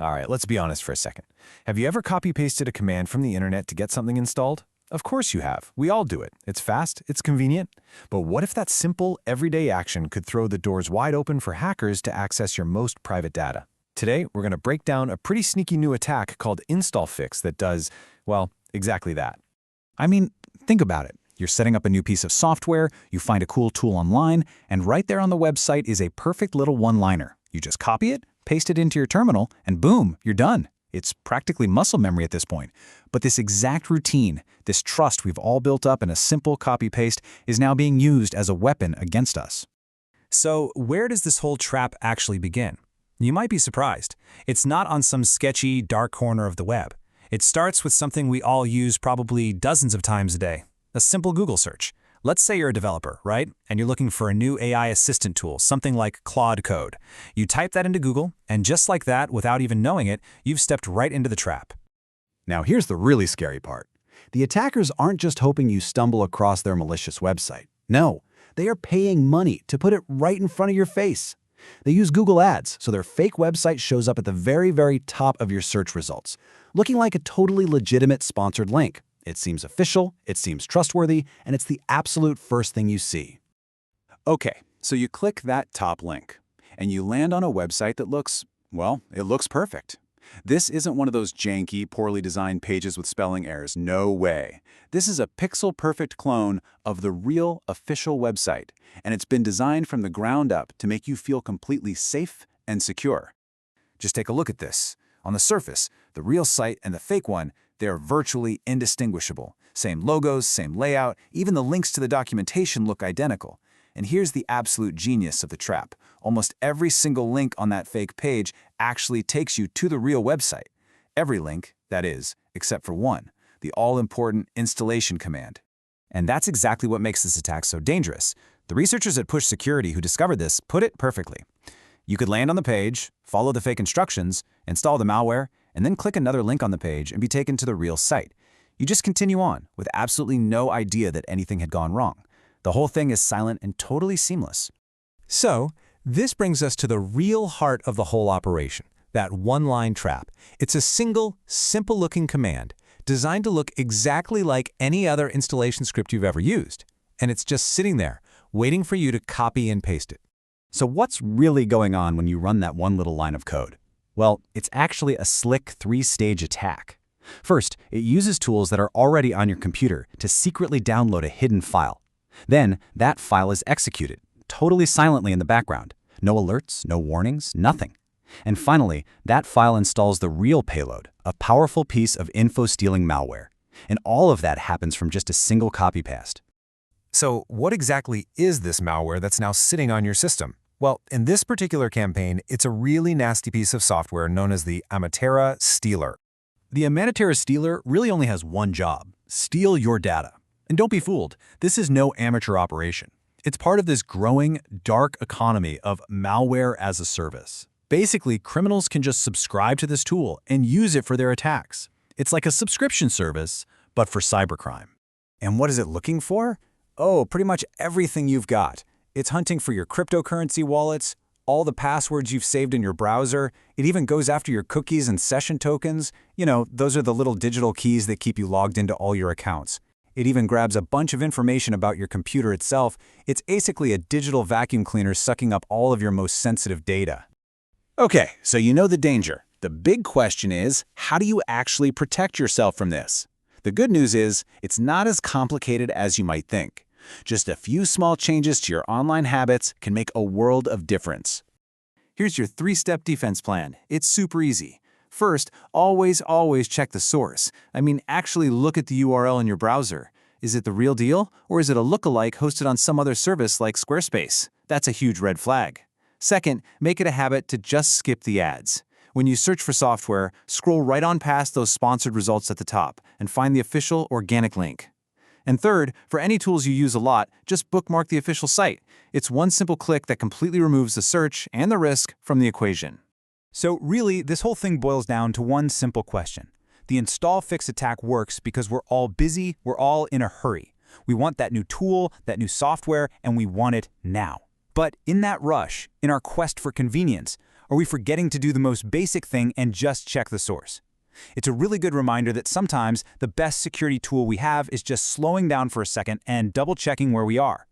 All right, let's be honest for a second. Have you ever copy-pasted a command from the internet to get something installed? Of course you have. We all do it. It's fast, it's convenient. But what if that simple, everyday action could throw the doors wide open for hackers to access your most private data? Today, we're going to break down a pretty sneaky new attack called InstallFix that does, well, exactly that. I mean, think about it. You're setting up a new piece of software, you find a cool tool online, and right there on the website is a perfect little one-liner. You just copy it, paste it into your terminal, and boom, you're done. It's practically muscle memory at this point. But this exact routine, this trust we've all built up in a simple copy-paste, is now being used as a weapon against us. So where does this whole trap actually begin? You might be surprised. It's not on some sketchy, dark corner of the web. It starts with something we all use probably dozens of times a day, a simple Google search. Let's say you're a developer, right? And you're looking for a new AI assistant tool, something like Claude Code. You type that into Google, and just like that, without even knowing it, you've stepped right into the trap. Now here's the really scary part. The attackers aren't just hoping you stumble across their malicious website. No, they are paying money to put it right in front of your face. They use Google Ads, so their fake website shows up at the very, very top of your search results, looking like a totally legitimate sponsored link. It seems official, it seems trustworthy, and it's the absolute first thing you see. Okay, so you click that top link, and you land on a website that looks, well, it looks perfect. This isn't one of those janky, poorly designed pages with spelling errors. No way. This is a pixel-perfect clone of the real, official website, and it's been designed from the ground up to make you feel completely safe and secure. Just take a look at this. On the surface, the real site and the fake one, they are virtually indistinguishable. Same logos, same layout, even the links to the documentation look identical. And here's the absolute genius of the trap. Almost every single link on that fake page actually takes you to the real website. Every link, that is, except for one, the all-important installation command. And that's exactly what makes this attack so dangerous. The researchers at Push Security who discovered this put it perfectly. You could land on the page, follow the fake instructions, install the malware, and then click another link on the page and be taken to the real site. You just continue on with absolutely no idea that anything had gone wrong. The whole thing is silent and totally seamless. So, this brings us to the real heart of the whole operation, that one-line trap. It's a single, simple-looking command designed to look exactly like any other installation script you've ever used. And it's just sitting there, waiting for you to copy and paste it. So what's really going on when you run that one little line of code? Well, it's actually a slick three-stage attack. First, it uses tools that are already on your computer to secretly download a hidden file. Then, that file is executed, totally silently in the background. No alerts, no warnings, nothing. And finally, that file installs the real payload, a powerful piece of info-stealing malware. And all of that happens from just a single copy-paste. So what exactly is this malware that's now sitting on your system? Well, in this particular campaign, it's a really nasty piece of software known as the Amatera Stealer. The Amatera Stealer really only has one job: steal your data. And don't be fooled, this is no amateur operation. It's part of this growing, dark economy of malware as a service. Basically, criminals can just subscribe to this tool and use it for their attacks. It's like a subscription service, but for cybercrime. And what is it looking for? Oh, pretty much everything you've got. It's hunting for your cryptocurrency wallets, all the passwords you've saved in your browser. It even goes after your cookies and session tokens. You know, those are the little digital keys that keep you logged into all your accounts. It even grabs a bunch of information about your computer itself. It's basically a digital vacuum cleaner sucking up all of your most sensitive data. Okay, so you know the danger. The big question is, how do you actually protect yourself from this? The good news is, it's not as complicated as you might think. Just a few small changes to your online habits can make a world of difference. Here's your 3-step defense plan. It's super easy. First, always check the source. I mean, actually look at the URL in your browser. Is it the real deal, or is it a lookalike hosted on some other service like Squarespace? That's a huge red flag. Second, make it a habit to just skip the ads. When you search for software, scroll right on past those sponsored results at the top and find the official organic link. And third, for any tools you use a lot, just bookmark the official site. It's one simple click that completely removes the search and the risk from the equation. So really, this whole thing boils down to one simple question. The InstallFix attack works because we're all busy, we're all in a hurry. We want that new tool, that new software, and we want it now. But in that rush, in our quest for convenience, Are we forgetting to do the most basic thing and just check the source? It's a really good reminder that sometimes the best security tool we have is just slowing down for a second and double-checking where we are.